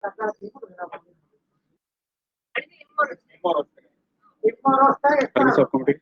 Service of computing.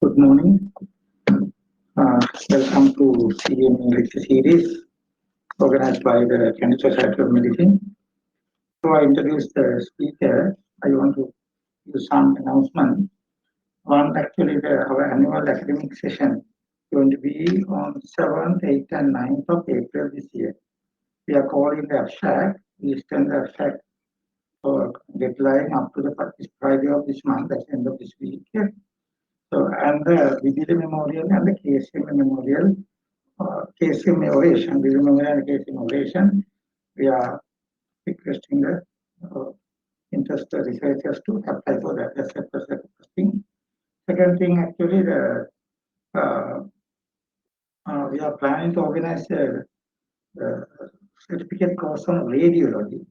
Good morning. Welcome to CME lecture series organized by the Canadian Society of Medicine. Before I introduce the speaker, I want to do some announcement. One, actually, our annual academic session is going to be on 7th, 8th, and 9th of April this year. We are calling the abstract. We extend the abstract for deadline up to the Friday of this month, that's the end of this week. So, and the Vigil Memorial and the KSM Memorial, KSM Oration, Vigil Memorial and KSM Oration, we are requesting the interested researchers to apply for that. That's the first thing. Second thing, actually, we are planning to organize a certificate course on radiology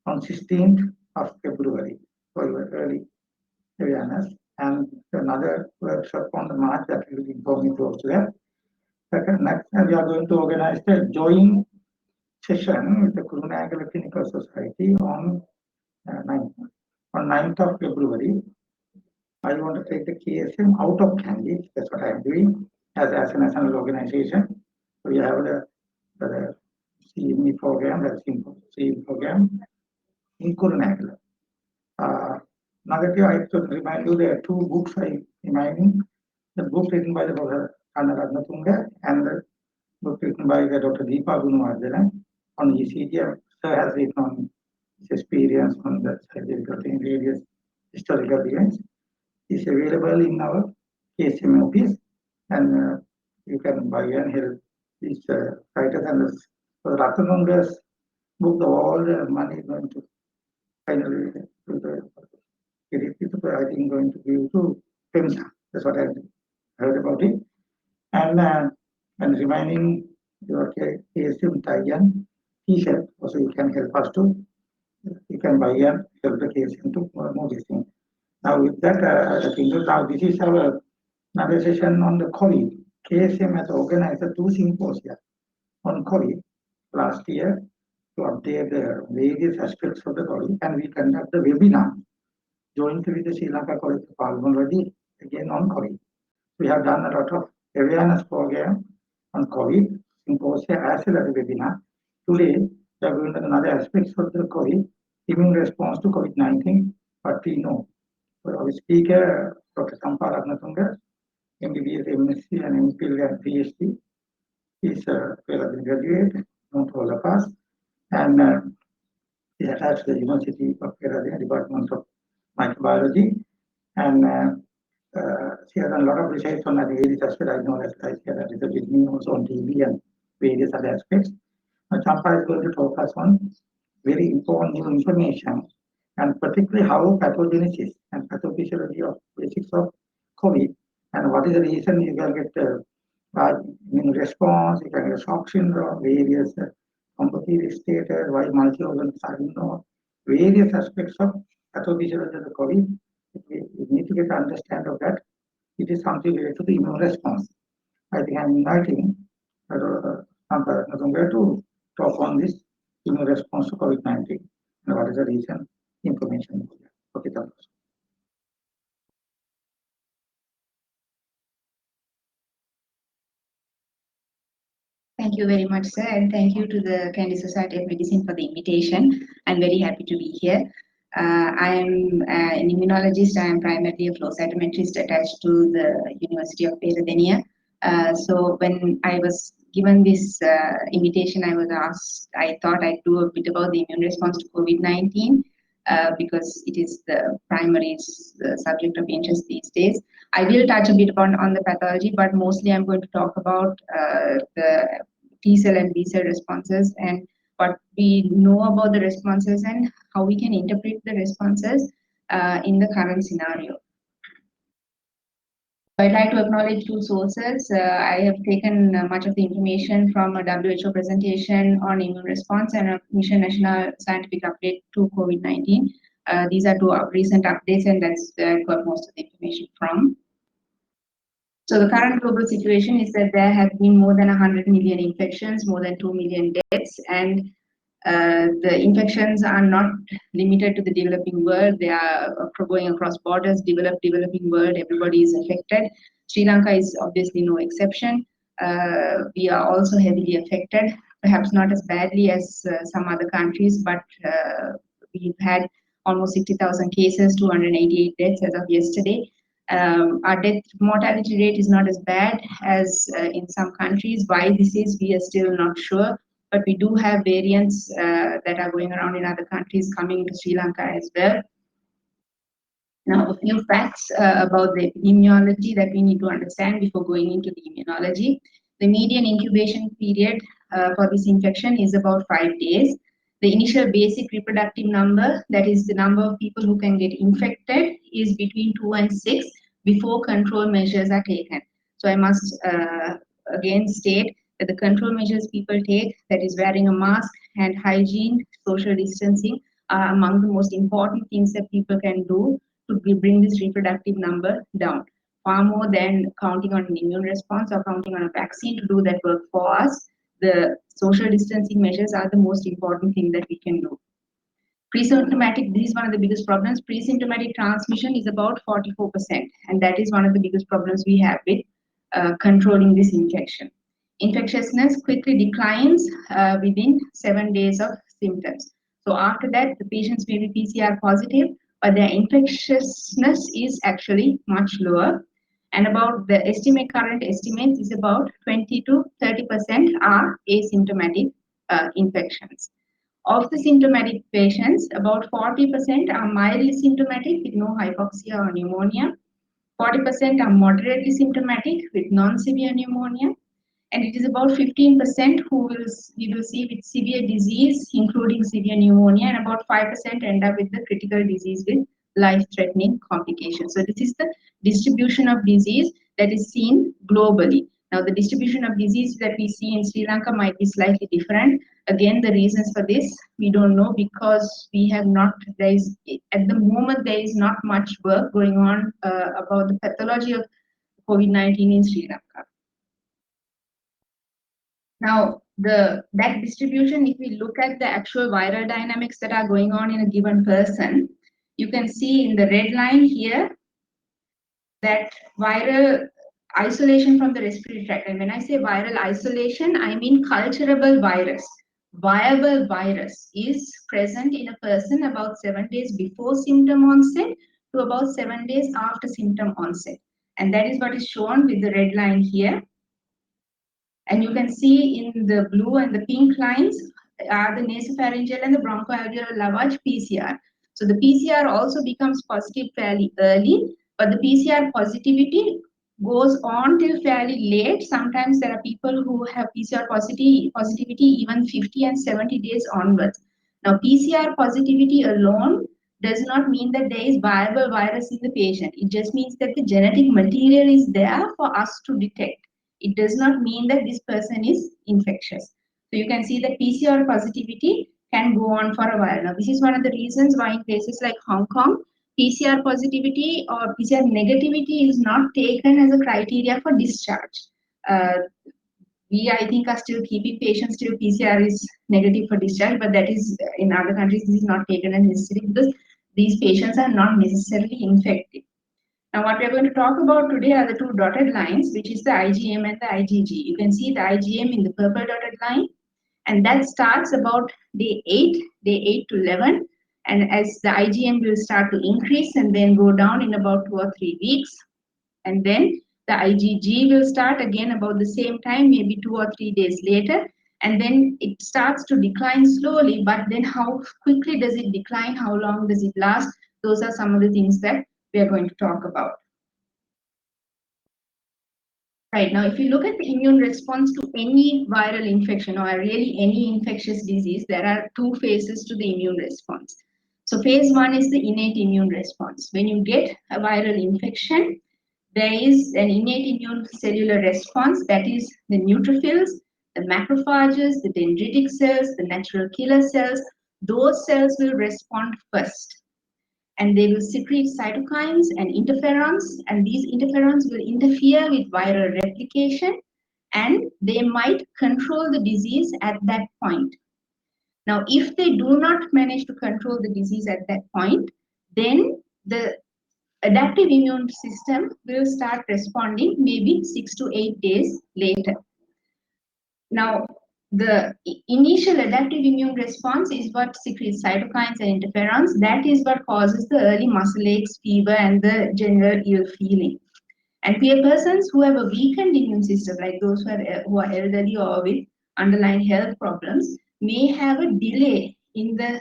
on 16th of February for early awareness, and another workshop on the March that will be informing to us there. Second, next, we are going to organize a joint session with the Kurunagala Clinical Society on 9th of February. I want to take the KSM out of Candid. That's what I'm doing as a national organization. So we have the CME program, that's CME program in Kurunagala. Negative, I have to remind you there are two books I'm reminding. The book written by the Dr. N Rathnathunga and the book written by the Dr. Deepa Gunawardena on ECG. Sir has written on his experience on the surgical thing, various historical events. It's available in our KSM office, and you can buy and help these writers. And so Rathnathunga's book, all the money is going to finally to the I think going to give to PEMSA. That's what I heard about it. And reminding your KSM Thailand T-shirt, also you can help us to, you can buy and help the KSM to move this thing. Now with that, I think now this is our another session on the COVID. KSM has organized two symposia on COVID last year to update the various aspects of the COVID, and we conduct the webinar jointly with the Sri Lanka College of Pulmonology, again on COVID. We have done a lot of awareness program on COVID, symposia as well as a webinar. Today, we are going to another aspects of the COVID, immune response to COVID-19, what we know. So our speaker, Dr. Champa N Rathnathunga, MBBS, MSc, and MPhil and PhD. He's a graduate, known to all of us, and he's attached to the University of Peradeniya, Department of Microbiology, and she has done a lot of research on various aspects. I know that she has research with me also on TB and various other aspects. Now, Champa is going to talk us on very important new information, and particularly how pathogenesis and pathophysiology of basics of COVID, and what is the reason you can get immune response, you can get shock syndrome, various complicated status, why multi-organ syndrome, various aspects of pathophysiology of the COVID. We need to get an understanding of that. It is something related to the immune response. I think I'm inviting Champa N Rathnathunga to talk on this immune response to COVID-19 and what is the reason information. Okay, thank you. Thank you very much, sir, and thank you to the Kennedy Society of Medicine for the invitation. I'm very happy to be here. I am an immunologist. I am primarily a flow cytometrist attached to the University of Peradeniya. So when I was given this invitation, I was asked, I thought I'd do a bit about the immune response to COVID-19 because it is the primary subject of interest these days. I will touch a bit on the pathology, but mostly I'm going to talk about the T cell and B cell responses and what we know about the responses and how we can interpret the responses in the current scenario. I'd like to acknowledge two sources. I have taken much of the information from a WHO presentation on immune response and a Mission National Scientific Update to COVID-19. These are two recent updates, and that's where I got most of the information from. So the current global situation is that there have been more than 100 million infections, more than 2 million deaths, and the infections are not limited to the developing world. They are going across borders, developing world, everybody is affected. Sri Lanka is obviously no exception. We are also heavily affected, perhaps not as badly as some other countries, but we've had almost 60,000 cases, 288 deaths as of yesterday. Our death mortality rate is not as bad as in some countries. Why this is, we are still not sure. But we do have variants that are going around in other countries coming to Sri Lanka as well. Now, a few facts about the epidemiology that we need to understand before going into the immunology. The median incubation period for this infection is about 5 days. The initial basic reproductive number, that is the number of people who can get infected, is between 2 and 6 before control measures are taken. So I must again state that the control measures people take, that is wearing a mask, hand hygiene, social distancing, are among the most important things that people can do to bring this reproductive number down, far more than counting on an immune response or counting on a vaccine to do that work for us. The social distancing measures are the most important thing that we can do. Pre-symptomatic, this is one of the biggest problems. Pre-symptomatic transmission is about 44%, and that is one of the biggest problems we have with controlling this infection. Infectiousness quickly declines within 7 days of symptoms. So after that, the patients may be PCR positive, but their infectiousness is actually much lower. And about the current estimates is about 20 to 30% are asymptomatic infections. Of the symptomatic patients, about 40% are mildly symptomatic with no hypoxia or pneumonia. 40% are moderately symptomatic with non-severe pneumonia. And it is about 15% who we will see with severe disease, including severe pneumonia, and about 5% end up with the critical disease with life-threatening complications. So this is the distribution of disease that is seen globally. Now, the distribution of disease that we see in Sri Lanka might be slightly different. Again, the reasons for this, we don't know because we have not, at the moment, there is not much work going on about the pathology of COVID-19 in Sri Lanka. Now, that distribution, if we look at the actual viral dynamics that are going on in a given person, you can see in the red line here that viral isolation from the respiratory tract. And when I say viral isolation, I mean culturable virus. Viable virus is present in a person about 7 days before symptom onset to about 7 days after symptom onset. And that is what is shown with the red line here. And you can see in the blue and the pink lines are the nasopharyngeal and the bronchoalveolar lavage PCR. So the PCR also becomes positive fairly early, but the PCR positivity goes on till fairly late. Sometimes there are people who have PCR positivity even 50 and 70 days onwards. Now, PCR positivity alone does not mean that there is viable virus in the patient. It just means that the genetic material is there for us to detect. It does not mean that this person is infectious. So you can see that PCR positivity can go on for a while. Now, this is one of the reasons why in places like Hong Kong, PCR positivity or PCR negativity is not taken as a criteria for discharge. We, I think, are still keeping patients till PCR is negative for discharge, but that is in other countries, this is not taken as necessary because these patients are not necessarily infected. Now, what we're going to talk about today are the two dotted lines, which is the IgM and the IgG. You can see the IgM in the purple dotted line, and that starts about day 8 to 11. And as the IgM will start to increase and then go down in about 2 or 3 weeks. And then the IgG will start again about the same time, maybe 2 or 3 days later. And then it starts to decline slowly, but then how quickly does it decline? How long does it last? Those are some of the things that we are going to talk about. Right, now if you look at the immune response to any viral infection or really any infectious disease, there are two phases to the immune response. So phase one is the innate immune response. When you get a viral infection, there is an innate immune cellular response, that is the neutrophils, the macrophages, the dendritic cells, the natural killer cells. Those cells will respond first, and they will secrete cytokines and interferons, and these interferons will interfere with viral replication, and they might control the disease at that point. Now, if they do not manage to control the disease at that point, then the adaptive immune system will start responding maybe 6 to 8 days later. Now, the initial adaptive immune response is what secretes cytokines and interferons. That is what causes the early muscle aches, fever, and the general ill feeling. And for persons who have a weakened immune system, like those who are elderly or with underlying health problems, may have a delay in the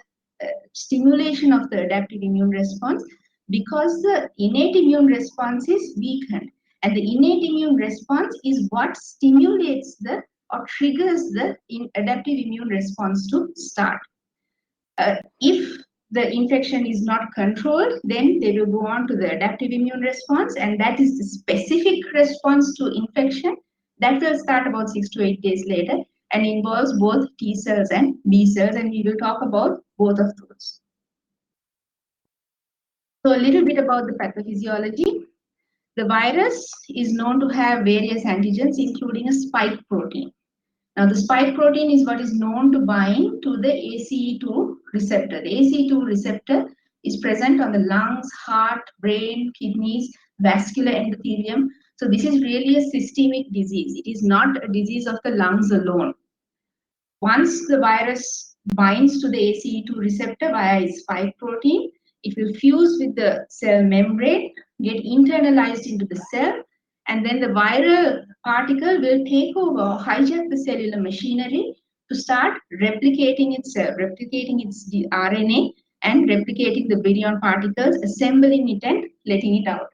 stimulation of the adaptive immune response because the innate immune response is weakened. And the innate immune response is what stimulates the or triggers the adaptive immune response to start. If the infection is not controlled, then they will go on to the adaptive immune response, and that is the specific response to infection that will start about 6 to 8 days later and involves both T cells and B cells, and we will talk about both of those. So a little bit about the pathophysiology. The virus is known to have various antigens, including a spike protein. Now, the spike protein is what is known to bind to the ACE2 receptor. The ACE2 receptor is present on the lungs, heart, brain, kidneys, vascular endothelium. So this is really a systemic disease. It is not a disease of the lungs alone. Once the virus binds to the ACE2 receptor via its spike protein, it will fuse with the cell membrane, get internalized into the cell, and then the viral particle will take over or hijack the cellular machinery to start replicating itself, replicating its RNA and replicating the virion particles, assembling it and letting it out.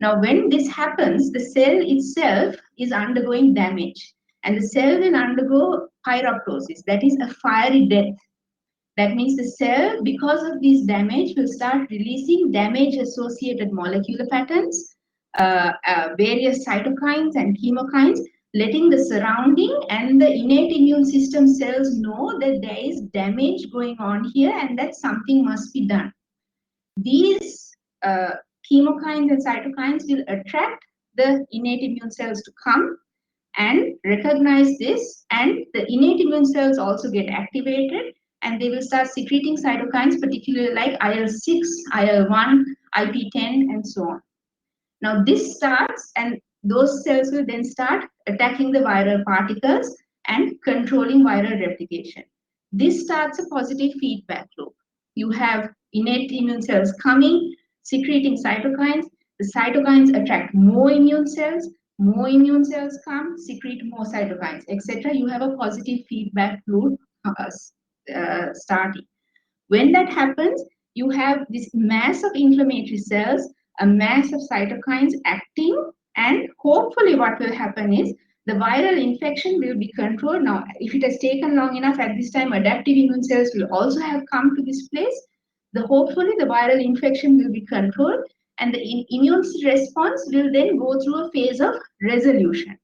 Now, when this happens, the cell itself is undergoing damage, and the cell will undergo pyroptosis, that is a fiery death. That means the cell, because of this damage, will start releasing damage-associated molecular patterns, various cytokines and chemokines, letting the surrounding and the innate immune system cells know that there is damage going on here and that something must be done. These chemokines and cytokines will attract the innate immune cells to come and recognize this, and the innate immune cells also get activated, and they will start secreting cytokines, particularly like IL-6, IL-1, IP-10, and so on. Now this starts, and those cells will then start attacking the viral particles and controlling viral replication. This starts a positive feedback loop. You have innate immune cells coming, secreting cytokines. The cytokines attract more immune cells come, secrete more cytokines, etc. You have a positive feedback loop starting. When that happens, you have this mass of inflammatory cells, a mass of cytokines acting, and hopefully what will happen is the viral infection will be controlled. Now, if it has taken long enough, at this time adaptive immune cells will also have come to this place. Hopefully the viral infection will be controlled, and the immune response will then go through a phase of resolution.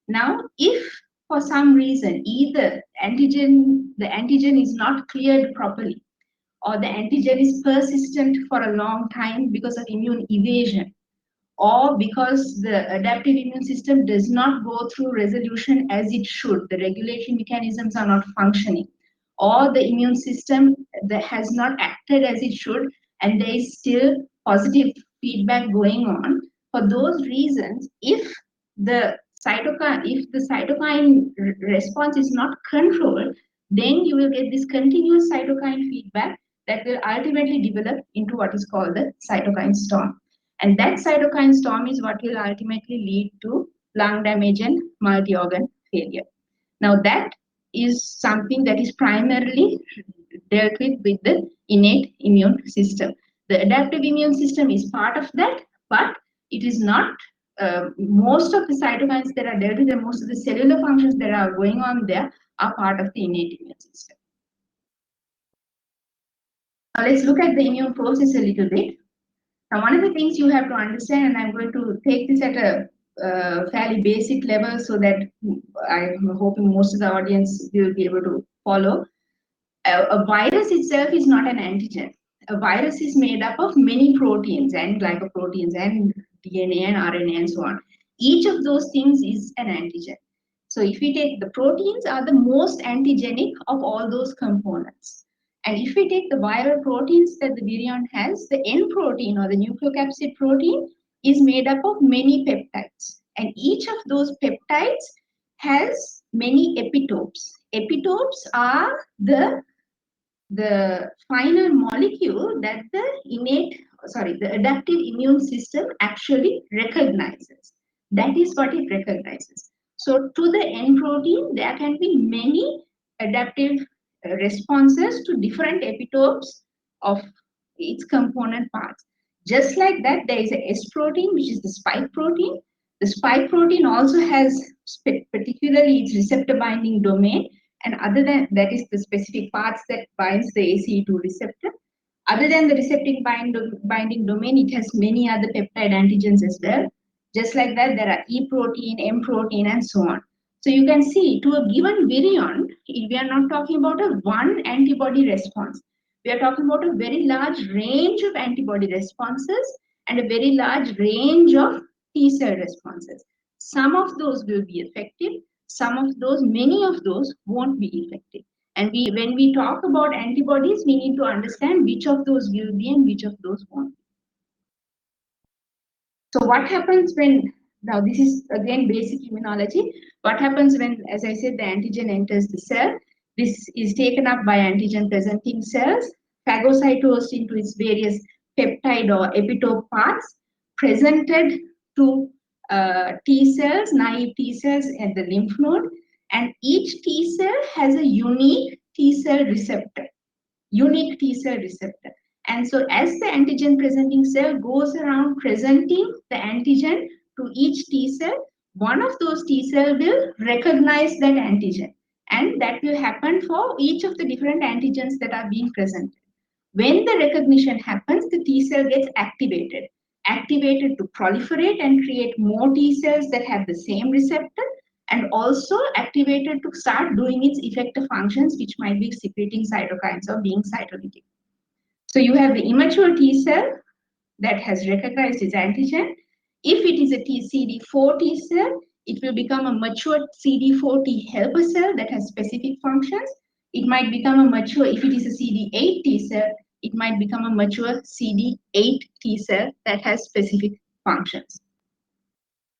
Now, if for some reason either the antigen is not cleared properly, or the antigen is persistent for a long time because of immune evasion, or because the adaptive immune system does not go through resolution as it should, the regulatory mechanisms are not functioning, or the immune system that has not acted as it should, and there is still positive feedback going on. For those reasons, if the cytokine response is not controlled, then you will get this continuous cytokine feedback that will ultimately develop into what is called the cytokine storm. And that cytokine storm is what will ultimately lead to lung damage and multi-organ failure. Now that is something that is primarily dealt with the innate immune system. The adaptive immune system is part of that, but it is not most of the cytokines that are dealt with and most of the cellular functions that are going on there are part of the innate immune system. Now let's look at the immune process a little bit. Now one of the things you have to understand, and I'm going to take this at a fairly basic level so that I'm hoping most of the audience will be able to follow. A virus itself is not an antigen. A virus is made up of many proteins and glycoproteins and DNA and RNA and so on. Each of those things is an antigen. So if we take the proteins are the most antigenic of all those components. And if we take the viral proteins that the virion has, the N protein or the nucleocapsid protein is made up of many peptides. And each of those peptides has many epitopes. Epitopes are the final molecule that the adaptive immune system actually recognizes. That is what it recognizes. So to the N protein, there can be many adaptive responses to different epitopes of its component parts. Just like that, there is a S protein, which is the spike protein. The spike protein also has particularly its receptor binding domain, and other than that is the specific parts that binds the ACE2 receptor. Other than the receptor binding domain, it has many other peptide antigens as well. Just like that, there are E protein, M protein, and so on. So you can see to a given virion, we are not talking about a one antibody response. We are talking about a very large range of antibody responses and a very large range of T cell responses. Some of those will be effective, some of those, many of those won't be effective. And when we talk about antibodies, we need to understand which of those will be and which of those won't be. So what happens when, now this is again basic immunology, what happens when, as I said, the antigen enters the cell? This is taken up by antigen presenting cells, phagocytosed into its various peptide or epitope parts, presented to T cells, naive T cells at the lymph node, and each T cell has a unique T cell receptor, And so as the antigen presenting cell goes around presenting the antigen to each T cell, one of those T cell will recognize that antigen. And that will happen for each of the different antigens that are being presented. When the recognition happens, the T cell gets activated to proliferate and create more T cells that have the same receptor, and also activated to start doing its effector functions, which might be secreting cytokines or being cytolytic. So you have the immature T cell that has recognized its antigen. If it is a CD4 T cell, it will become a mature CD4 T helper cell that has specific functions. It might become a mature, if it is a CD8 T cell, it might become a mature CD8 T cell that has specific functions.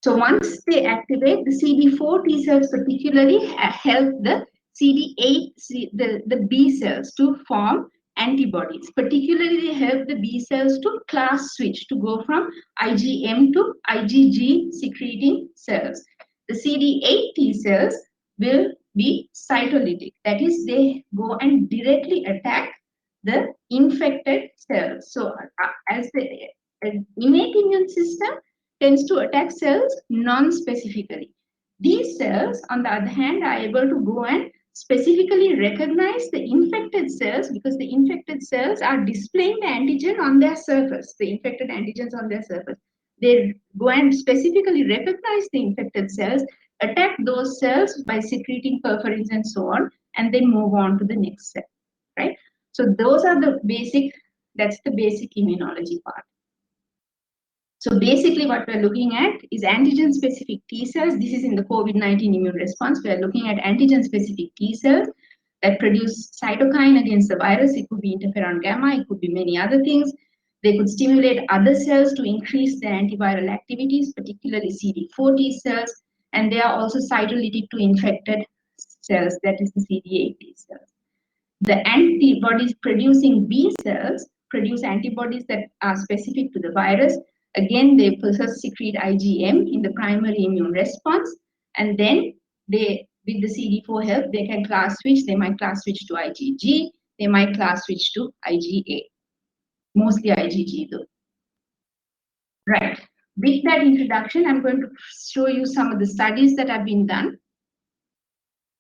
So once they activate, the CD4 T cells particularly help the CD8, the B cells to form antibodies. Particularly, they help the B cells to class switch to go from IgM to IgG secreting cells. The CD8 T cells will be cytolytic. That is, they go and directly attack the infected cells. So as the innate immune system tends to attack cells non-specifically. These cells, on the other hand, are able to go and specifically recognize the infected cells because the infected cells are displaying the antigen on their surface, the infected antigens on their surface. They go and specifically recognize the infected cells, attack those cells by secreting perforins and so on, and then move on to the next cell, right? So those are the basic, that's the basic immunology part. So basically what we're looking at is antigen-specific T cells. This is in the COVID-19 immune response. We're looking at antigen-specific T cells that produce cytokine against the virus. It could be interferon gamma, it could be many other things. They could stimulate other cells to increase their antiviral activities, particularly CD4 T cells, and they are also cytolytic to infected cells, that is the CD8 T cells. The antibodies producing B cells produce antibodies that are specific to the virus. Again, they first secrete IgM in the primary immune response, and then they, with the CD4 help, they can class switch. They might class switch to IgG, they might class switch to IgA, mostly IgG though. Right. With that introduction, I'm going to show you some of the studies that have been done.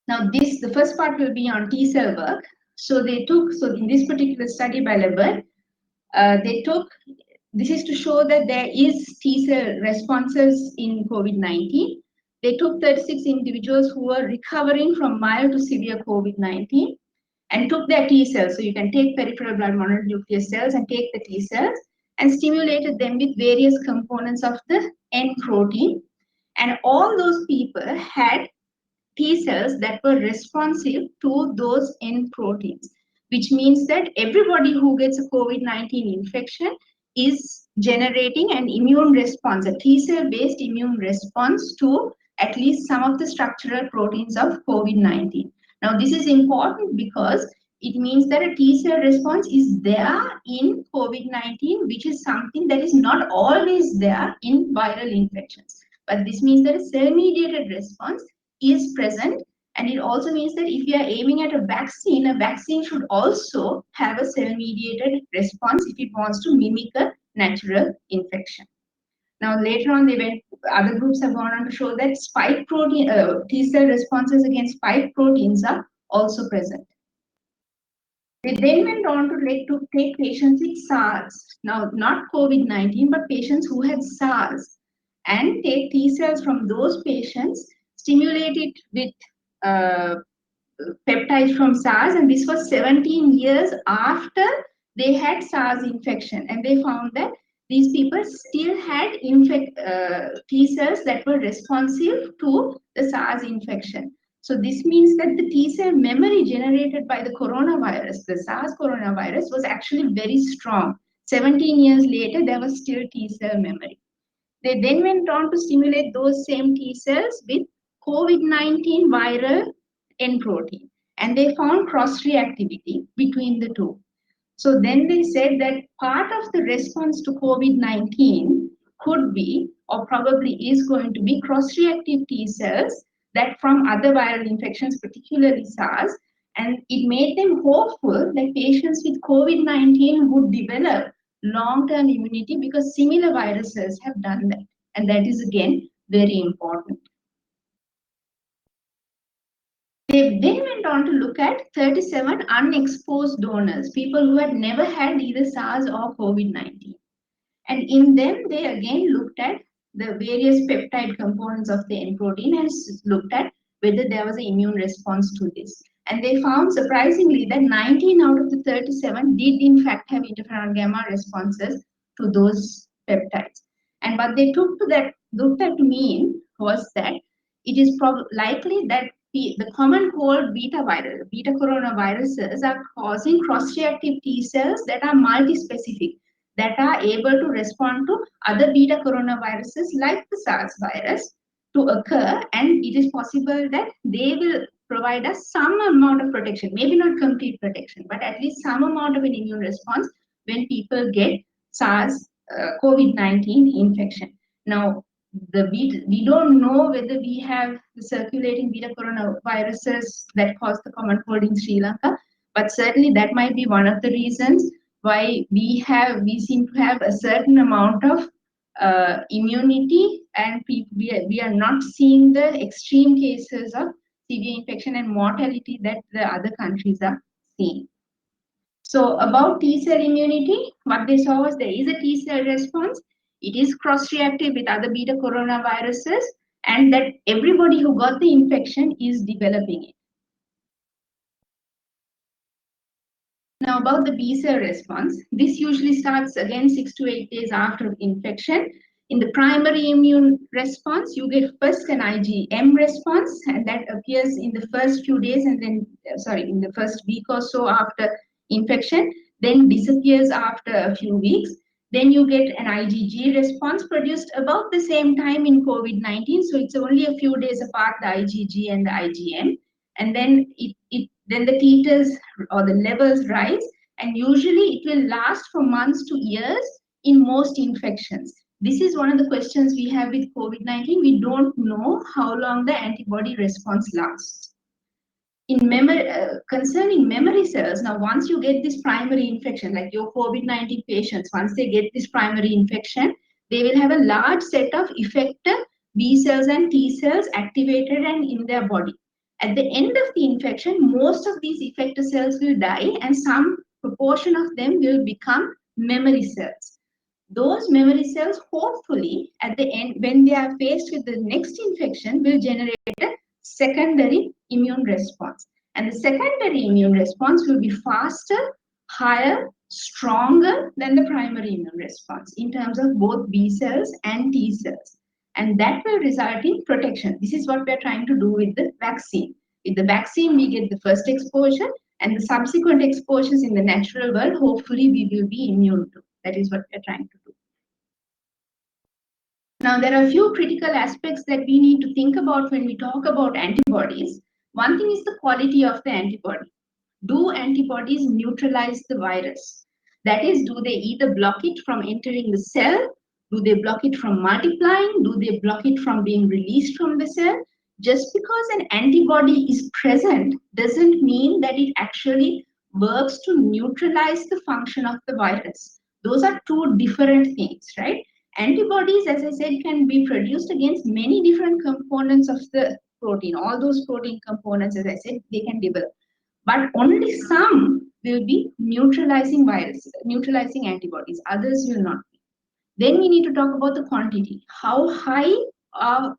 Now, the first part will be on T cell work. So in this particular study by Lebert, this is to show that there is T cell responses in COVID-19. They took 36 individuals who were recovering from mild to severe COVID-19 and took their T cells. So you can take peripheral blood mononuclear cells and take the T cells and stimulated them with various components of the N protein. And all those people had T cells that were responsive to those N proteins, which means that everybody who gets a COVID-19 infection is generating an immune response, a T cell based immune response to at least some of the structural proteins of COVID-19. Now, this is important because it means that a T cell response is there in COVID-19, which is something that is not always there in viral infections. But this means that a cell-mediated response is present, and it also means that if you are aiming at a vaccine should also have a cell-mediated response if it wants to mimic a natural infection. Now, later on, other groups have gone on to show that spike protein, T cell responses against spike proteins are also present. They then went on to take patients with SARS, now not COVID-19, but patients who had SARS, and take T cells from those patients, stimulate it with peptides from SARS, and this was 17 years after they had SARS infection, and they found that these people still had T cells that were responsive to the SARS infection. So this means that the T cell memory generated by the coronavirus, the SARS coronavirus, was actually very strong. 17 years later, there was still T cell memory. They then went on to stimulate those same T cells with COVID-19 viral N protein, and they found cross-reactivity between the two. So then they said that part of the response to COVID-19 could be, or probably is going to be, cross-reactive T cells that from other viral infections, particularly SARS, and it made them hopeful that patients with COVID-19 would develop long-term immunity because similar viruses have done that. And that is, again, very important. They then went on to look at 37 unexposed donors, people who had never had either SARS or COVID-19. And in them, they again looked at the various peptide components of the N protein and looked at whether there was an immune response to this. And they found, surprisingly, that 19 out of the 37 did in fact have interferon gamma responses to those peptides. And what they looked at to mean was that it is likely that the common cold beta coronaviruses are causing cross-reactive T cells that are multi-specific, that are able to respond to other beta coronaviruses like the SARS virus to occur, and it is possible that they will provide us some amount of protection, maybe not complete protection, but at least some amount of an immune response when people get SARS COVID-19 infection. Now, we don't know whether we have the circulating beta coronaviruses that cause the common cold in Sri Lanka, but certainly that might be one of the reasons why we seem to have a certain amount of immunity, and we are not seeing the extreme cases of severe infection and mortality that the other countries are seeing. So about T cell immunity, what they saw was there is a T cell response. It is cross-reactive with other beta coronaviruses, and that everybody who got the infection is developing it. Now about the B cell response, this usually starts again 6 to 8 days after infection, In the primary immune response, you get first an IgM response, and that appears in the first few days and then, in the first week or so after infection, then disappears after a few weeks. Then you get an IgG response produced about the same time in COVID-19. So it's only a few days apart, the IgG and the IgM. And then then the titers or the levels rise, and usually it will last for months to years in most infections. This is one of the questions we have with COVID-19. We don't know how long the antibody response lasts. In memory, concerning memory cells, now once you get this primary infection, like your COVID-19 patients, once they get this primary infection, they will have a large set of effector B cells and T cells activated and in their body. At the end of the infection, most of these effector cells will die and some proportion of them will become memory cells. Those memory cells, hopefully, at the end, when they are faced with the next infection, will generate a secondary immune response. And the secondary immune response will be faster, higher, stronger than the primary immune response in terms of both B cells and T cells. And that will result in protection. This is what we are trying to do with the vaccine. With the vaccine, we get the first exposure, and the subsequent exposures in the natural world, hopefully, we will be immune to. That is what we are trying to do. Now, there are a few critical aspects that we need to think about when we talk about antibodies. One thing is the quality of the antibody. Do antibodies neutralize the virus? That is, do they either block it from entering the cell? Do they block it from multiplying? Do they block it from being released from the cell? Just because an antibody is present doesn't mean that it actually works to neutralize the function of the virus. Those are two different things, right? Antibodies, as I said, can be produced against many different components of the protein. All those protein components, as I said, they can develop. But only some will be neutralizing antibodies. Others will not be. Then we need to talk about the quantity. How high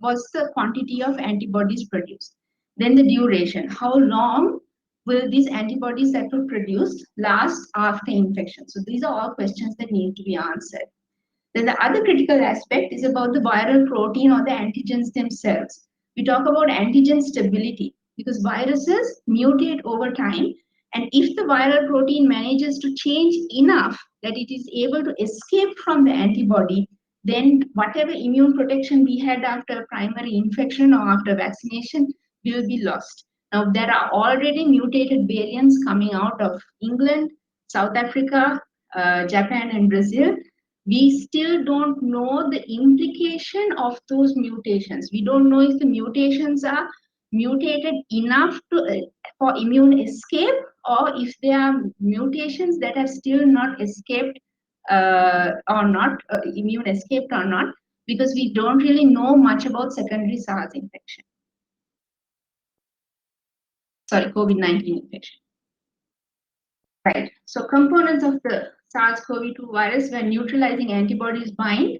was the quantity of antibodies produced? Then the duration. How long will these antibodies that were produced last after infection? So these are all questions that need to be answered. Then the other critical aspect is about the viral protein or the antigens themselves. We talk about antigen stability because viruses mutate over time, and if the viral protein manages to change enough that it is able to escape from the antibody, then whatever immune protection we had after primary infection or after vaccination will be lost. Now, there are already mutated variants coming out of England, South Africa, Japan, and Brazil. We still don't know the implication of those mutations. We don't know if the mutations are mutated enough for immune escape, or if they are mutations that have still not escaped or not, immune escaped or not, because we don't really know much about secondary SARS infection. Sorry, COVID-19 infection. Right. So components of the SARS-CoV-2 virus where neutralizing antibodies bind.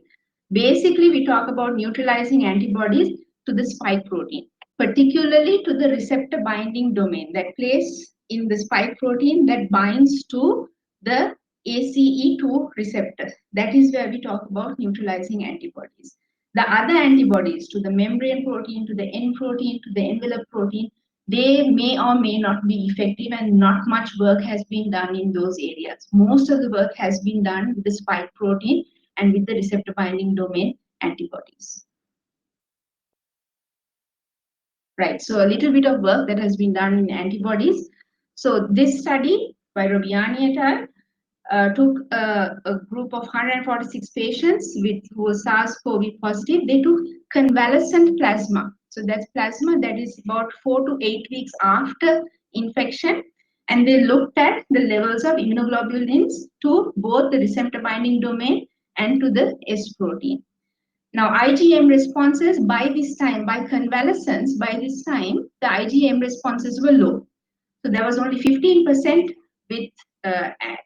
Basically, we talk about neutralizing antibodies to the spike protein, particularly to the receptor binding domain, that place in the spike protein that binds to the ACE2 receptor. That is where we talk about neutralizing antibodies. The other antibodies to the membrane protein, to the N protein, to the envelope protein, they may or may not be effective, and not much work has been done in those areas. Most of the work has been done with the spike protein and with the receptor binding domain antibodies. Right, so a little bit of work that has been done in antibodies. So this study by Robiani et al. Took a group of 146 patients who were SARS-CoV positive. They took convalescent plasma. So that's plasma that is about 4 to 8 weeks after infection. And they looked at the levels of immunoglobulins to both the receptor binding domain and to the S protein. Now, IgM responses by this time, by convalescence, by this time, the IgM responses were low. So there was only 15% with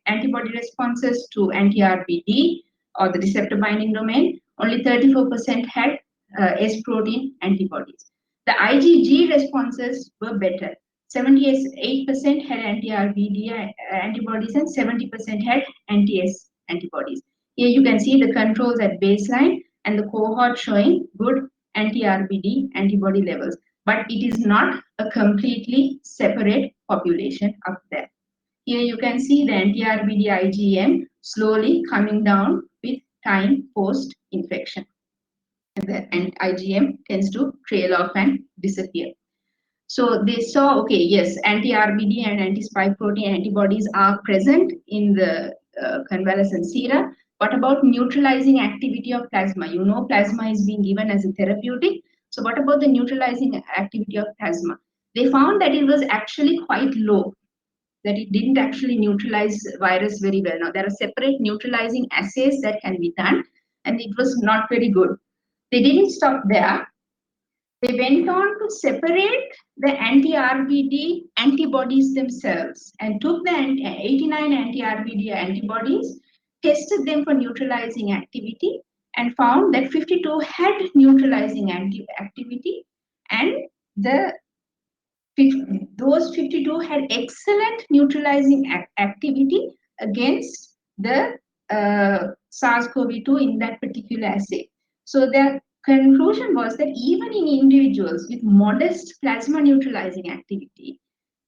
antibody responses to anti-RBD or the receptor binding domain. Only 34% had S protein antibodies. The IgG responses were better. 78% had anti-RBD antibodies and 70% had anti-S antibodies. Here you can see the controls at baseline. and the cohort showing good anti-RBD antibody levels. But it is not a completely separate population up there. Here you can see the anti-RBD IgM slowly coming down with time post-infection. And IgM tends to trail off and disappear. So they saw, okay, yes, anti-RBD and anti-spike protein antibodies are present in the convalescent sera. What about neutralizing activity of plasma? You know, plasma is being given as a therapeutic. So what about the neutralizing activity of plasma? They found that it was actually quite low, that it didn't actually neutralize virus very well. Now, there are separate neutralizing assays that can be done, and it was not very good. They didn't stop there. They went on to separate the anti-RBD antibodies themselves and took the 89 anti-RBD antibodies, tested them for neutralizing activity, and found that 52 had neutralizing activity, and those 52 had excellent neutralizing activity against the SARS-CoV-2 in that particular assay. So their conclusion was that even in individuals with modest plasma neutralizing activity,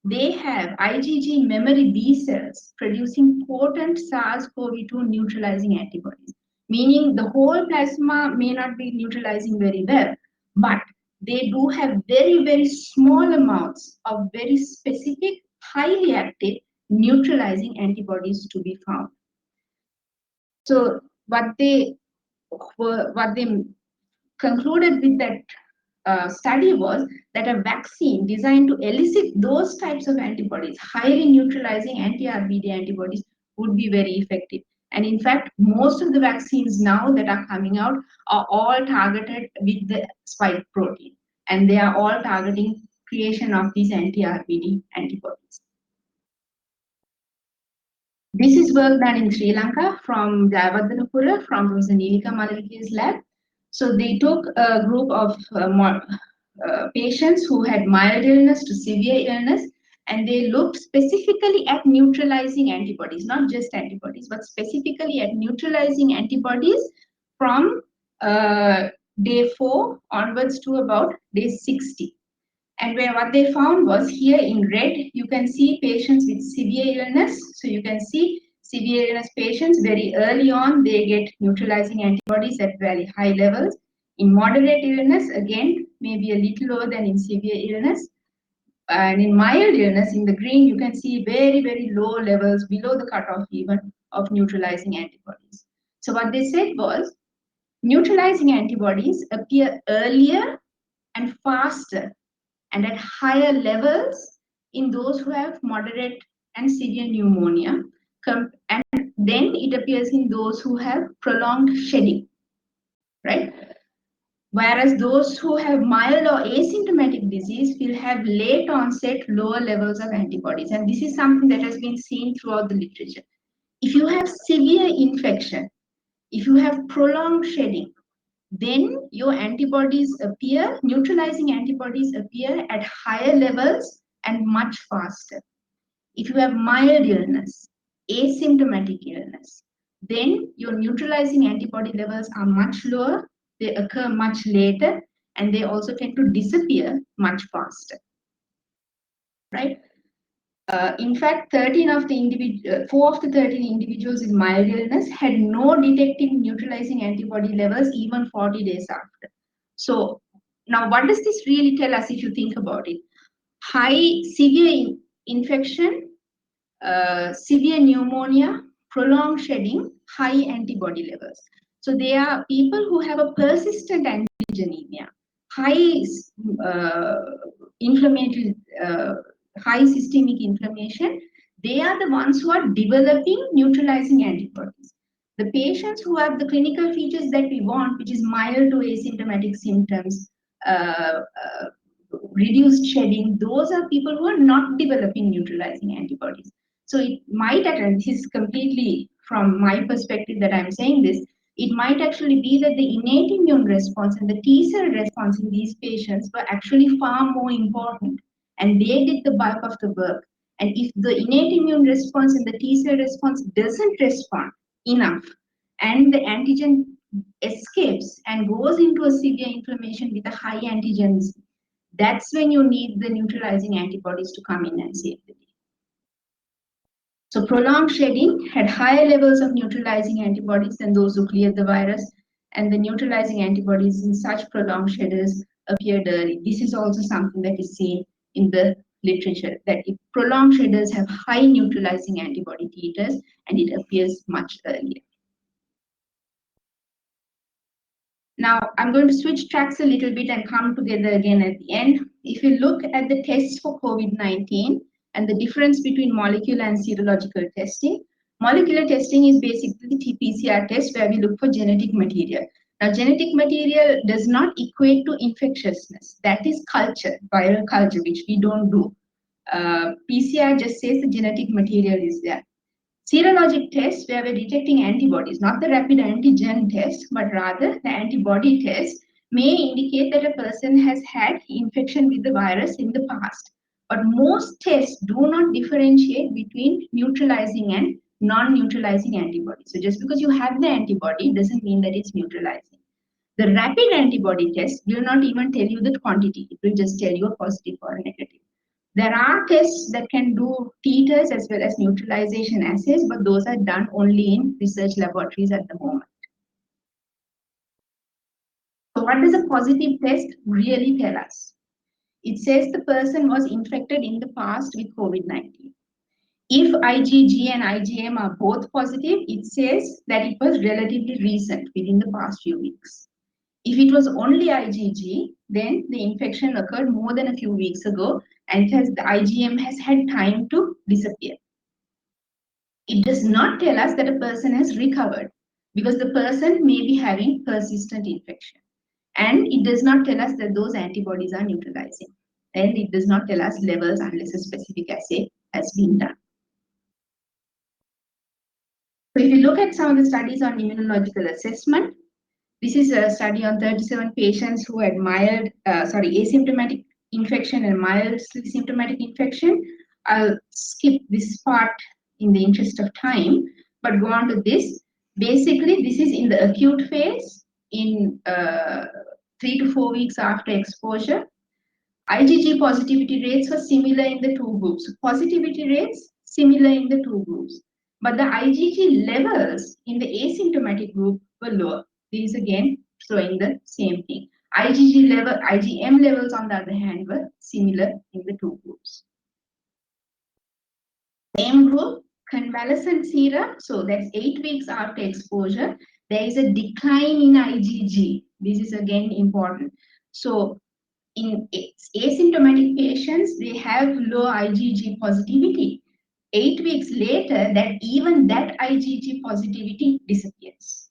they have IgG memory B cells producing potent SARS-CoV-2 neutralizing antibodies, meaning the whole plasma may not be neutralizing very well, but they do have very, very small amounts of very specific, highly active neutralizing antibodies to be found. So what they concluded with that study was that a vaccine designed to elicit those types of antibodies, highly neutralizing anti-RBD antibodies, would be very effective. And in fact, most of the vaccines now that are coming out are all targeted with the spike protein, and they are all targeting creation of these anti-RBD antibodies. This is work done in Sri Lanka from Jayawardhanapura, from Professor Nilika Malavika's lab. So they took a group of patients who had mild illness to severe illness, and they looked specifically at neutralizing antibodies, not just antibodies, but specifically at neutralizing antibodies from day 4 onwards to about day 60. And what they found was, here in red, you can see patients with severe illness. So you can see severe illness patients, very early on, they get neutralizing antibodies at very high levels. In moderate illness, again, maybe a little lower than in severe illness. And in mild illness, in the green, you can see very, very low levels, below the cutoff even, of neutralizing antibodies. So what they said was, neutralizing antibodies appear earlier and faster and at higher levels in those who have moderate and severe pneumonia, and then it appears in those who have prolonged shedding, right? Whereas those who have mild or asymptomatic disease will have late onset lower levels of antibodies, and this is something that has been seen throughout the literature. If you have severe infection, if you have prolonged shedding, then your antibodies appear, neutralizing antibodies appear at higher levels and much faster. If you have mild illness, asymptomatic illness, then your neutralizing antibody levels are much lower, they occur much later, and they also tend to disappear much faster, right? In fact, 4 of the 13 individuals with mild illness had no detecting neutralizing antibody levels even 40 days after. So now what does this really tell us if you think about it? High severe infection, severe pneumonia, prolonged shedding, high antibody levels. So they are people who have a persistent antigenemia, high inflammatory, high systemic inflammation. They are the ones who are developing neutralizing antibodies. The patients who have the clinical features that we want, which is mild to asymptomatic symptoms, reduced shedding, those are people who are not developing neutralizing antibodies. So it might, and this is completely from my perspective that I'm saying this, it might actually be that the innate immune response and the T-cell response in these patients were actually far more important, and they did the bulk of the work. And if the innate immune response and the T-cell response doesn't respond enough, and the antigen escapes and goes into a severe inflammation with a high antigens, that's when you need the neutralizing antibodies to come in and save the day. So prolonged shedding had higher levels of neutralizing antibodies than those who cleared the virus, and the neutralizing antibodies in such prolonged shedders appeared early. This is also something that is seen in the literature, that if prolonged shedders have high neutralizing antibody titers, and it appears much earlier. Now, I'm going to switch tracks a little bit and come together again at the end. If you look at the tests for COVID-19 and the difference between molecular and serological testing, molecular testing is basically the PCR test where we look for genetic material. Now, genetic material does not equate to infectiousness. That is culture, viral culture, which we don't do. PCR just says the genetic material is there. Serologic tests where we're detecting antibodies, not the rapid antigen test, but rather the antibody test, may indicate that a person has had infection with the virus in the past. But most tests do not differentiate between neutralizing and non-neutralizing antibodies. So just because you have the antibody doesn't mean that it's neutralizing. The rapid antibody test will not even tell you the quantity. It will just tell you a positive or a negative. There are tests that can do titers as well as neutralization assays, but those are done only in research laboratories at the moment. So what does a positive test really tell us? It says the person was infected in the past with COVID-19. If IgG and IgM are both positive, it says that it was relatively recent, within the past few weeks. If it was only IgG, then the infection occurred more than a few weeks ago, and the IgM has had time to disappear. It does not tell us that a person has recovered, because the person may be having persistent infection. And it does not tell us that those antibodies are neutralizing. And it does not tell us levels unless a specific assay has been done. So if you look at some of the studies on immunological assessment, this is a study on 37 patients who had asymptomatic infection and mild symptomatic infection. I'll skip this part in the interest of time, but go on to this. Basically, this is in the acute phase in 3 to 4 weeks after exposure. IgG positivity rates were similar in the two groups. Positivity rates similar in the two groups. But the IgG levels in the asymptomatic group were lower. These again showing the same thing. IgM levels on the other hand were similar in the two groups. Same group, convalescent sera, so that's 8 weeks after exposure, there is a decline in IgG. This is again important. So in asymptomatic patients, they have low IgG positivity. 8 weeks later, that IgG positivity disappears,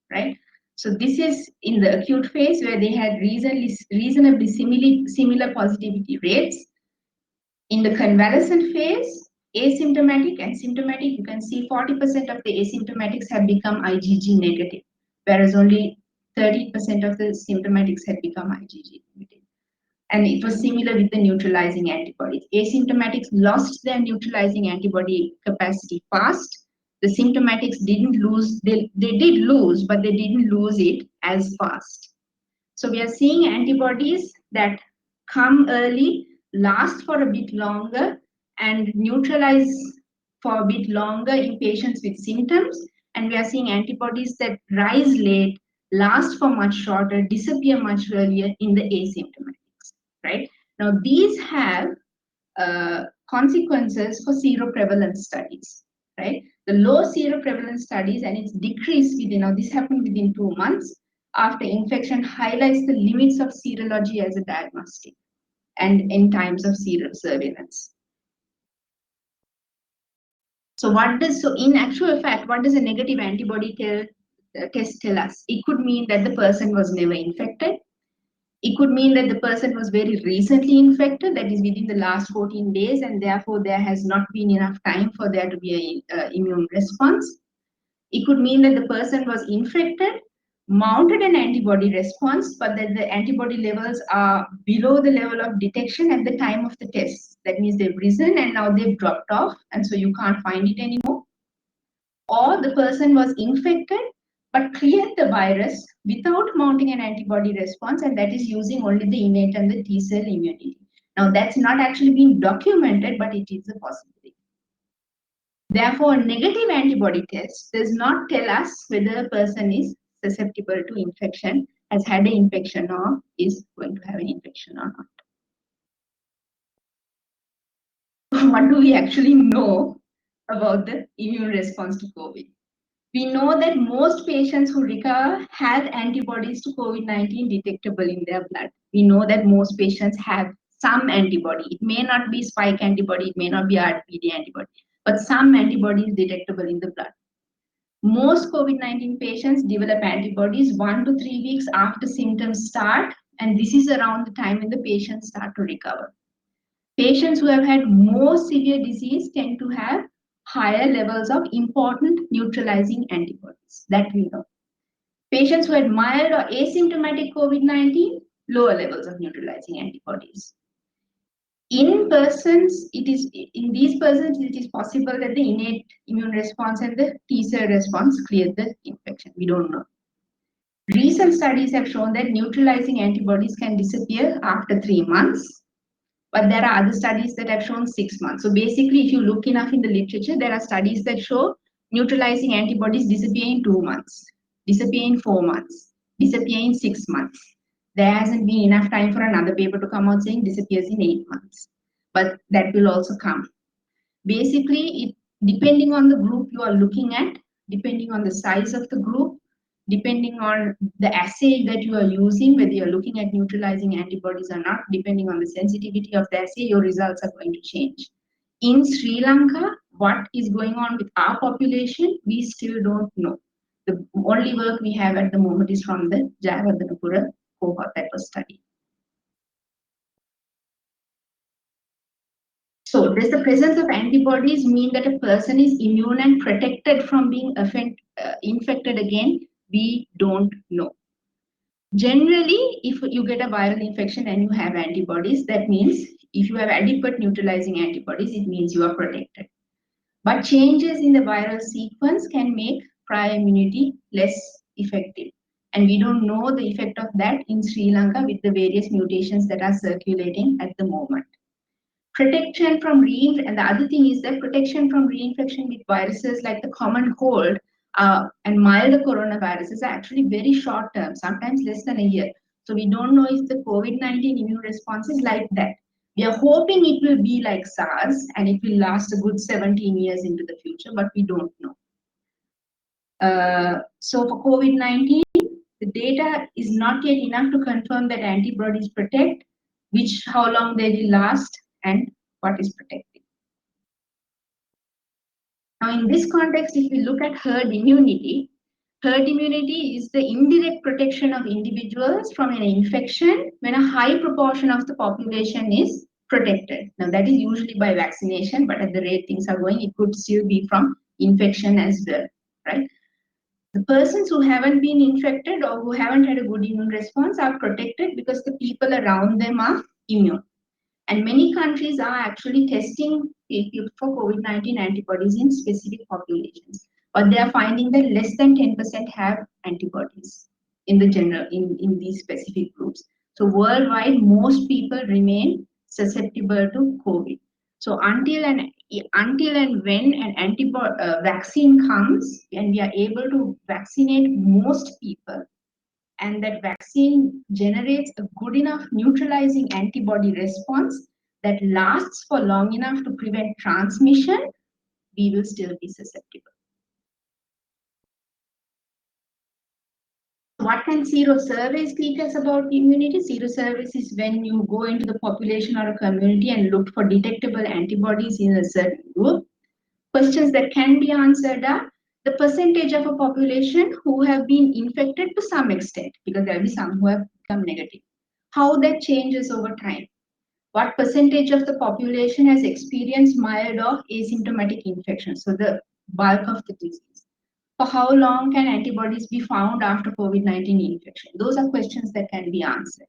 right? So this is in the acute phase where they had reasonably similar positivity rates. In the convalescent phase, asymptomatic and symptomatic, you can see 40% of the asymptomatics have become IgG negative, whereas only 30% of the symptomatics had become IgG negative. And it was similar with the neutralizing antibodies. Asymptomatics lost their neutralizing antibody capacity fast. The symptomatics didn't lose, they did lose, but they didn't lose it as fast. So we are seeing antibodies that come early, last for a bit longer, and neutralize for a bit longer in patients with symptoms. And we are seeing antibodies that rise late, last for much shorter, disappear much earlier in the asymptomatics. Right? Now, these have consequences for seroprevalence studies, right? The low seroprevalence studies, and it's decreased within, this happened within 2 months after infection, highlights the limits of serology as a diagnostic and in times of surveillance. So in actual fact, what does a negative antibody test tell us? It could mean that the person was never infected. It could mean that the person was very recently infected, that is within the last 14 days, and therefore there has not been enough time for there to be an immune response. It could mean that the person was infected, mounted an antibody response, but that the antibody levels are below the level of detection at the time of the test. That means they've risen and now they've dropped off, and so you can't find it anymore. Or the person was infected, but cleared the virus without mounting an antibody response, and that is using only the innate and the T cell immunity. Now, that's not actually been documented, but it is a possibility. Therefore, a negative antibody test does not tell us whether a person is susceptible to infection, has had an infection, or is going to have an infection or not. What do we actually know about the immune response to COVID? We know that most patients who recover have antibodies to COVID-19 detectable in their blood. We know that most patients have some antibody. It may not be spike antibody, it may not be RPD antibody, but some antibody is detectable in the blood. Most COVID-19 patients develop antibodies 1 to 3 weeks after symptoms start, and this is around the time when the patients start to recover. Patients who have had more severe disease tend to have higher levels of important neutralizing antibodies. That we know. Patients who had mild or asymptomatic COVID-19, lower levels of neutralizing antibodies. In these persons, it is possible that the innate immune response and the T cell response clear the infection. We don't know. Recent studies have shown that neutralizing antibodies can disappear after 3 months, but there are other studies that have shown 6 months. So basically, if you look enough in the literature, there are studies that show neutralizing antibodies disappear in 2 months, disappear in 4 months, disappear in 6 months. There hasn't been enough time for another paper to come out saying disappears in 8 months, but that will also come. Basically, depending on the group you are looking at, depending on the size of the group, depending on the assay that you are using, whether you're looking at neutralizing antibodies or not, depending on the sensitivity of the assay, your results are going to change. In Sri Lanka, what is going on with our population, we still don't know. The only work we have at the moment is from the Jayawardhanapura cohort that was studied. So, does the presence of antibodies mean that a person is immune and protected from being infected again? We don't know. Generally, if you get a viral infection and you have antibodies, that means if you have adequate neutralizing antibodies, it means you are protected. But changes in the viral sequence can make prior immunity less effective. And we don't know the effect of that in Sri Lanka with the various mutations that are circulating at the moment. Protection from and the other thing is that protection from reinfection with viruses like the common cold and milder coronaviruses are actually very short term, sometimes less than a year. So we don't know if the COVID-19 immune response is like that. We are hoping it will be like SARS and it will last a good 17 years into the future, but we don't know. So for COVID-19, the data is not yet enough to confirm that antibodies protect, how long they will last, and what is protected. Now, in this context, if we look at herd immunity is the indirect protection of individuals from an infection when a high proportion of the population is protected. Now, that is usually by vaccination, but at the rate things are going, it could still be from infection as well, right? The persons who haven't been infected or who haven't had a good immune response are protected because the people around them are immune. And many countries are actually testing for COVID-19 antibodies in specific populations. But they are finding that less than 10% have antibodies in the general, in these specific groups. So worldwide, most people remain susceptible to COVID. So until and when an vaccine comes and we are able to vaccinate most people, and that vaccine generates a good enough neutralizing antibody response that lasts for long enough to prevent transmission, we will still be susceptible. What can serosurveys teach us about immunity? Serosurveys is when you go into the population or a community and look for detectable antibodies in a certain group. Questions that can be answered are the percentage of a population who have been infected to some extent, because there will be some who have become negative. How that changes over time. What percentage of the population has experienced mild or asymptomatic infection, so the bulk of the disease. For how long can antibodies be found after COVID-19 infection? Those are questions that can be answered.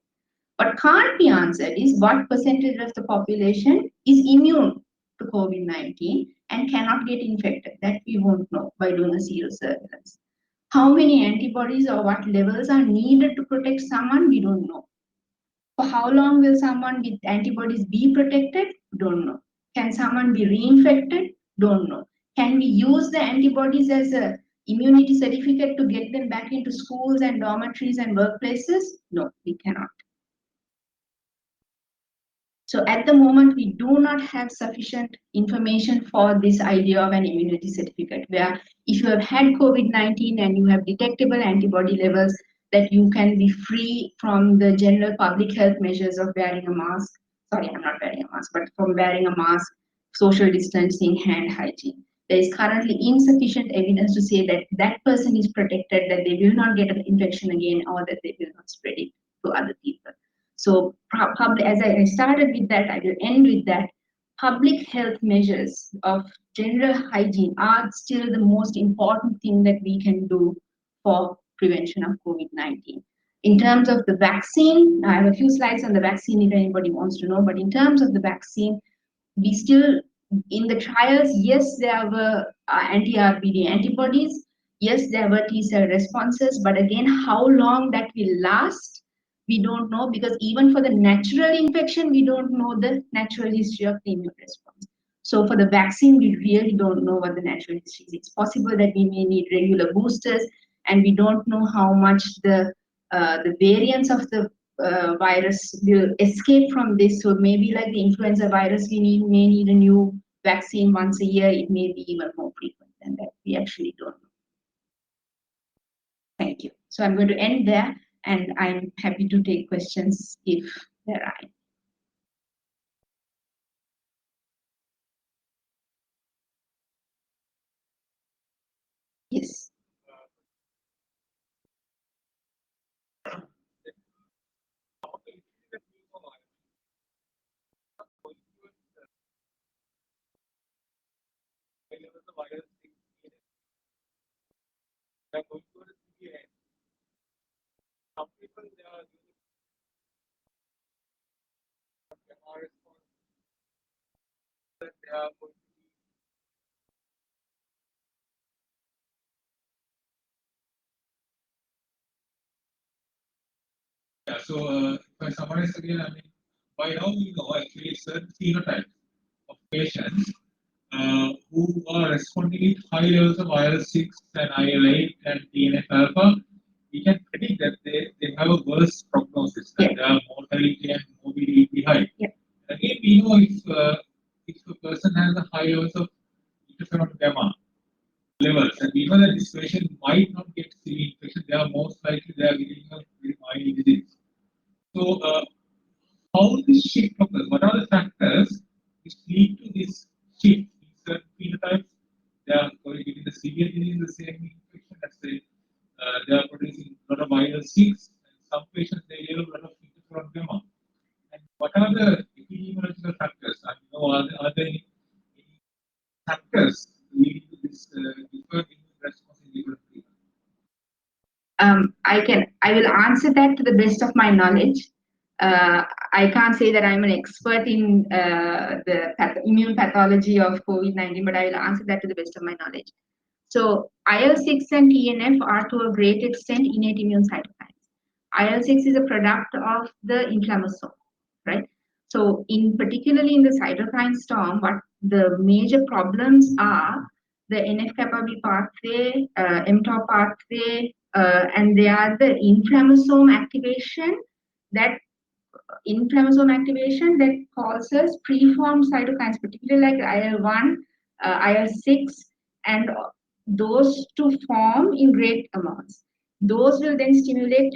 What can't be answered is what percentage of the population is immune to COVID-19 and cannot get infected. That we won't know by doing a serosurveillance. How many antibodies or what levels are needed to protect someone? We don't know. For how long will someone with antibodies be protected? Don't know. Can someone be reinfected? Don't know. Can we use the antibodies as a immunity certificate to get them back into schools and dormitories and workplaces? No, we cannot. So at the moment, we do not have sufficient information for this idea of an immunity certificate, where if you have had COVID-19 and you have detectable antibody levels, that you can be free from the general public health measures of wearing a mask. Sorry, I'm not wearing a mask, but from wearing a mask, social distancing, hand hygiene. There is currently insufficient evidence to say that that person is protected, that they will not get an infection again, or that they will not spread it to other people. So as I started with that, I will end with that. Public health measures of general hygiene are still the most important thing that we can do for prevention of COVID-19. In terms of the vaccine, I have a few slides on the vaccine if anybody wants to know, but in terms of the vaccine, we still, in the trials, yes, there were anti-RBD antibodies, yes, there were T-cell responses, but again, how long that will last, we don't know, because even for the natural infection, we don't know the natural history of the immune response. So for the vaccine, we really don't know what the natural history is. It's possible that we may need regular boosters, and we don't know how much the variants of the virus will escape from this. So maybe like the influenza virus, may need a new vaccine once a year. It may be even more frequent than that. We actually don't know. Thank you. So I'm going to end there, and I'm happy to take questions if there are any. Yes. Yeah, so if I summarize again, I mean, by now we know actually certain phenotypes of patients who are responding with high levels of IL-6 and IL-8 and TNF-alpha. We can predict that they have a worse prognosis, that their mortality and morbidity high. Yeah. Again, we know if a person has a high levels of interferon gamma levels, and we know that this patient might not get severe infection, they are most likely they are getting a very mild disease. So, how this shift occurs? What are the factors which lead to this shift in certain phenotypes? They are getting the severe disease, the same infection, let's say they are producing a lot of IL-6, and some patients they develop a lot of interferon gamma. And what are the epidemiological factors? I know are there any factors leading to this different immune response in different people? I will answer that to the best of my knowledge. I can't say that I'm an expert in the immune pathology of COVID-19, but I will answer that to the best of my knowledge. So IL-6 and TNF are to a great extent innate immune cytokines. IL-6 is a product of the inflammasome, right? So particularly in the cytokine storm, what the major problems are the NF-kappa B pathway, mTOR pathway, and they are the inflammasome activation that causes preformed cytokines, particularly like IL-1, IL-6, and those to form in great amounts. Those will then stimulate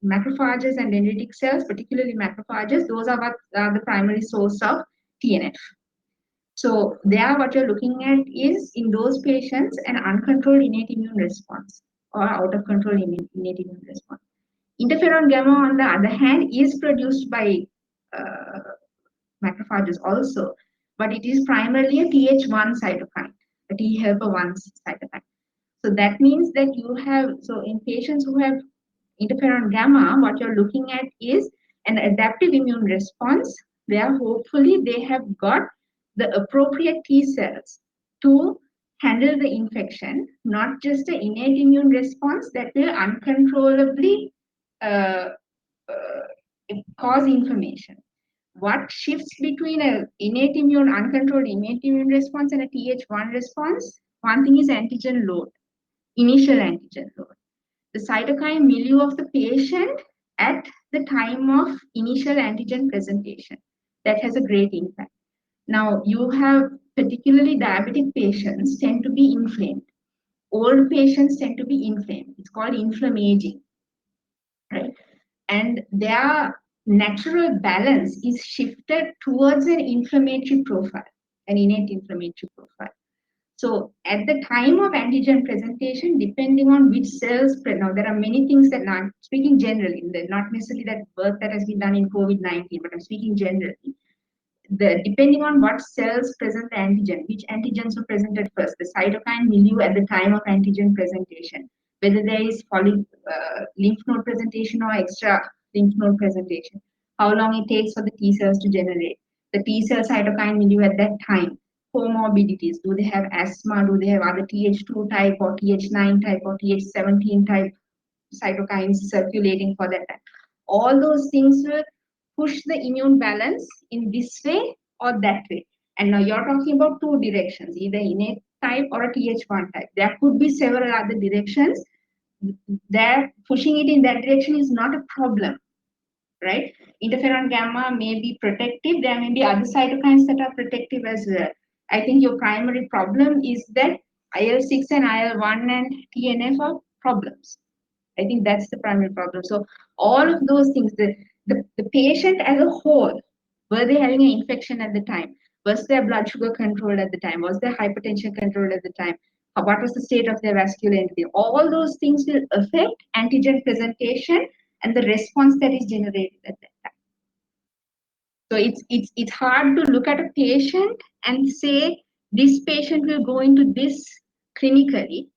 macrophages and dendritic cells, particularly macrophages. Those are what are the primary source of TNF. So there what you're looking at is in those patients an uncontrolled innate immune response or out of control innate immune response. Interferon gamma, on the other hand, is produced by macrophages also, but it is primarily a Th1 cytokine, a T helper 1 cytokine. So that means that you have, so in patients who have interferon gamma, what you're looking at is an adaptive immune response where hopefully they have got the appropriate T cells to handle the infection, not just the innate immune response that will uncontrollably cause inflammation. What shifts between an innate immune, uncontrolled innate immune response and a Th1 response? One thing is antigen load, initial antigen load. The cytokine milieu of the patient at the time of initial antigen presentation. That has a great impact. Now, you have particularly diabetic patients tend to be inflamed. Old patients tend to be inflamed. It's called inflammaging, right? And their natural balance is shifted towards an inflammatory profile, an innate inflammatory profile. So at the time of antigen presentation, depending on which cells, now there are many things that I'm speaking generally, not necessarily that work that has been done in COVID-19, but I'm speaking generally. Depending on what cells present the antigen, which antigens were presented first, the cytokine milieu at the time of antigen presentation, whether there is lymph node presentation or extra lymph node presentation, how long it takes for the T cells to generate, the T cell cytokine milieu at that time, comorbidities, do they have asthma, do they have other Th2 type or Th9 type or Th17 type cytokines circulating for that time. All those things will push the immune balance in this way or that way. And now you're talking about two directions, either innate type or a Th1 type. There could be several other directions. That pushing it in that direction is not a problem, right? Interferon gamma may be protective. There may be other cytokines that are protective as well. I think your primary problem is that IL-6 and IL-1 and TNF are problems. I think that's the primary problem. So all of those things, the patient as a whole, were they having an infection at the time? Was their blood sugar controlled at the time? Was their hypertension controlled at the time? What was the state of their vascular endothelium? All those things will affect antigen presentation and the response that is generated at that time. So it's hard to look at a patient and say this patient will go into this clinically,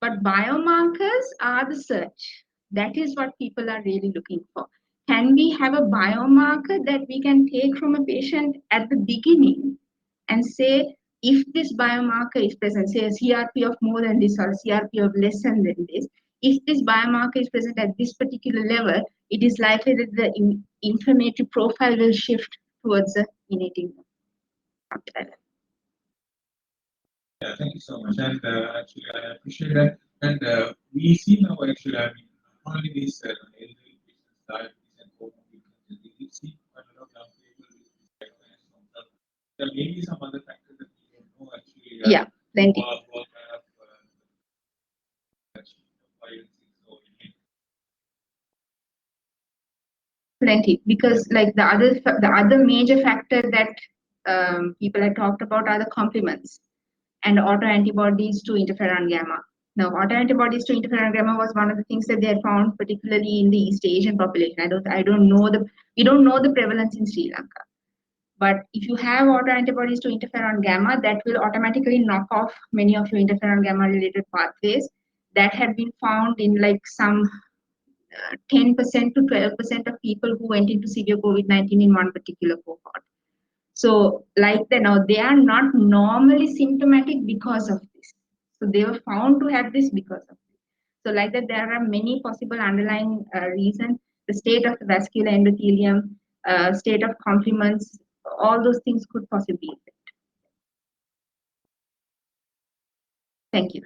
but biomarkers are the search. That is what people are really looking for. Can we have a biomarker that we can take from a patient at the beginning and say, if this biomarker is present, say a CRP of more than this or a CRP of less than this, if this biomarker is present at this particular level, it is likely that the inflammatory profile will shift towards the innate immune. Yeah, thank you so much. And actually, I appreciate that. And we see now, actually, I mean, not only these elderly patients, diabetes and comorbidities, we see quite a lot of young people with this kind of symptoms. There may be some other factors that we don't know, actually. Yeah, plenty. Plenty, because like the other major factor that people have talked about are the complements and autoantibodies to interferon gamma. Now, autoantibodies to interferon gamma was one of the things that they had found, particularly in the East Asian population. We don't know the prevalence in Sri Lanka. But if you have autoantibodies to interferon gamma, that will automatically knock off many of your interferon gamma related pathways. That had been found in like some 10% to 12% of people who went into severe COVID-19 in one particular cohort. So like that, now they are not normally symptomatic because of this. So they were found to have this because of this. So like that, there are many possible underlying reasons. The state of the vascular endothelium, state of complements, all those things could possibly affect. Thank you.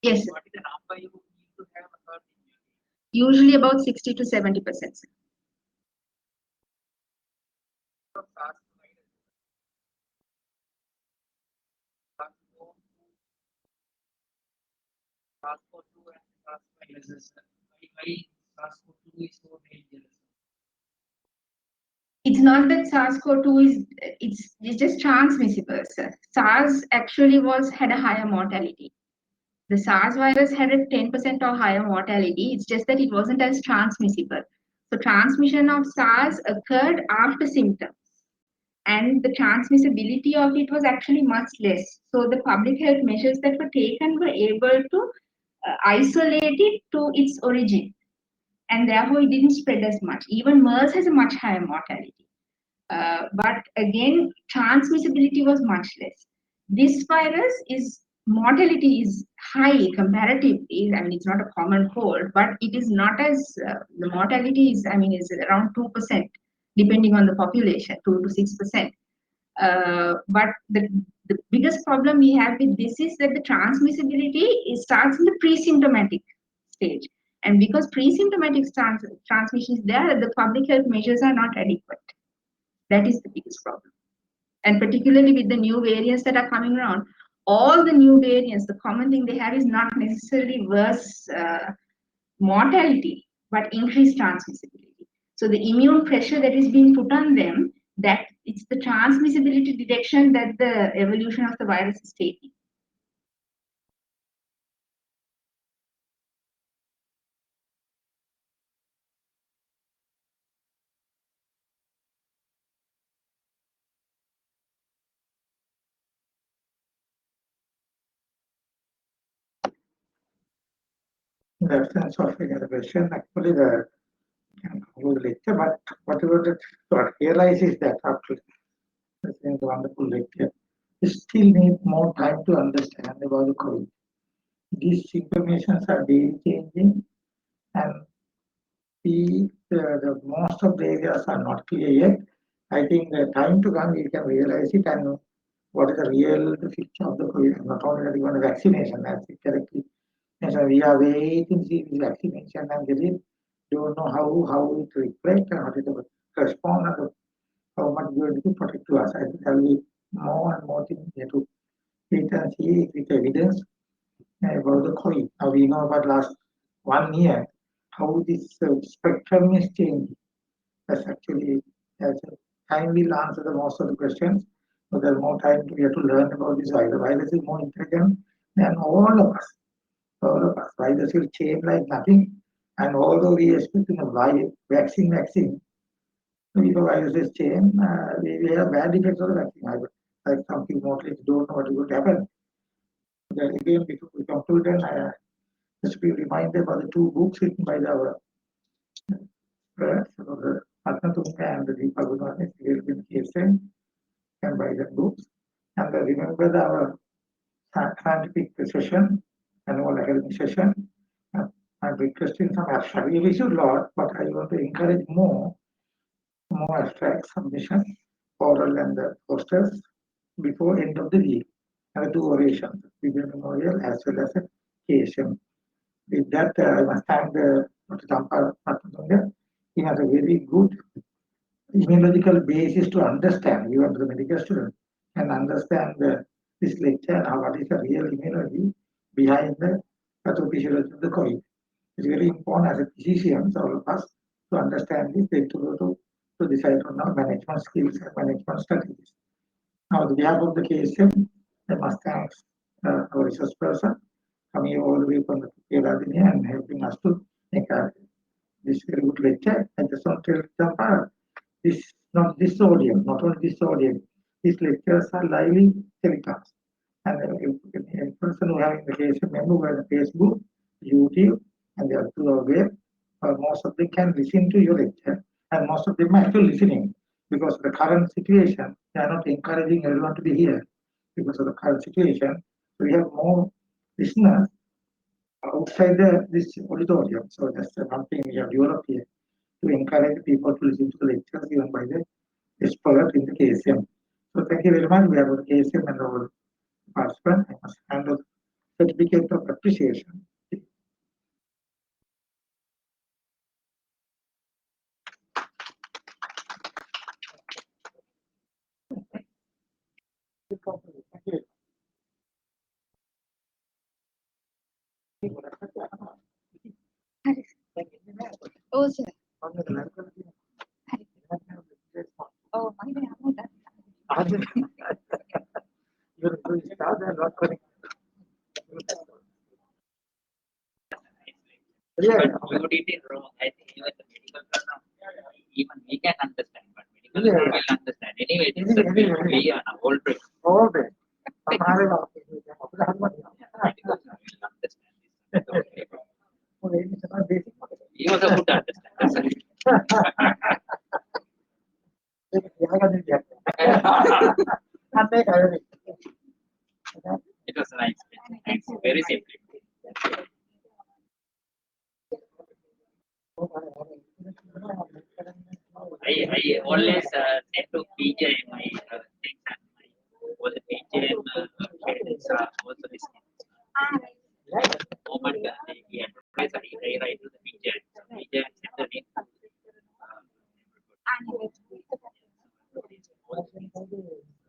Yes. What is the number you need to have a herd immunity? Usually about 60 to 70%. It's not that SARS-CoV-2 is it's just transmissible. SARS actually had a higher mortality. The SARS virus had a 10% or higher mortality. It's just that it wasn't as transmissible. So transmission of SARS occurred after symptoms, and the transmissibility of it was actually much less. So the public health measures that were taken were able to isolated to its origin, and therefore it didn't spread as much. Even MERS has a much higher mortality. But again, transmissibility was much less. This virus is mortality is high comparatively. I mean, it's not a common cold, but it is not as the mortality is. I mean, is around 2%, depending on the population, 2 to 6%. But the biggest problem we have with this is that the transmissibility starts in the pre-symptomatic stage. And because pre-symptomatic transmission is there, the public health measures are not adequate. That is the biggest problem. And particularly with the new variants that are coming around, all the new variants, the common thing they have is not necessarily worse mortality, but increased transmissibility. So the immune pressure that is being put on them, that it's the transmissibility detection that the evolution of the virus is taking. In the absence of any question, actually the lecture, but whatever to realize is that after listening to wonderful lecture, you still need more time to understand about the COVID. These informations are daily changing, and the most of the areas are not clear yet. I think the time to come we can realize it and what is the real picture of the COVID, not only even the vaccination, as it correctly. And so we are waiting to see the vaccination and really don't know how it reflects and what is the response and how much going to protect to us. I think there will be more and more things here to wait and see with evidence about the COVID. Now we know about last 1 year how this spectrum is changing. That's actually as time will answer the most of the questions. So there's more time to get to learn about this virus. The virus is more intelligent than all of us. All of us. Virus will change like nothing. And although we expect vaccine, if a virus is change, we have bad effects of the vaccine. Like some people mostly don't know what is going to happen. Then again, before we conclude, just be reminded about the 2 books written by our Rathnathunga and the Deepagunwani, in KSM, and by the books. And remember our scientific session, annual academic session. I'm requesting some abstract. We issued a lot, but I want to encourage more abstract submission, oral and the posters before end of the week. And the 2 orations, Vivian Memorial as well as a KSM. With that, I must thank Dr. Champa N Rathnathunga. He has a very good immunological basis to understand, even the medical student can understand this lecture and what is the real immunology behind the pathophysiology of the COVID. It's very important as a physicians, all of us, to understand this, then to decide on our management skills and management strategies. Now, on behalf of the KSM, I must thank our research person coming all the way from the Peradeniya and helping us to make this very good lecture. I just want to tell this audience, not only this audience, these lectures are lively telecast. And a person who having the KSM member who has a Facebook, YouTube, and they are through our web, most of them can listen to your lecture, and most of them are actually listening because of the current situation. They are not encouraging everyone to be here because of the current situation. So we have more listeners outside this auditorium. So that's one thing we have developed here to encourage people to listen to the lectures given by the expert in the KSM. So thank you very much. We have the KSM and our participant. I must hand the certificate of appreciation. Thank you. Oh, sir. Oh, Yeah. You did it wrong. I think even the medical person, even we can understand, but medical person will understand. Anyway, this is we are all right. All right. Medical person will understand this. It was nice. Thanks. Very simple. I always tend to feature in my things and my all the feature cadence are also listening. Moment they advertise, I write to the feature. Feature send the link to all the things.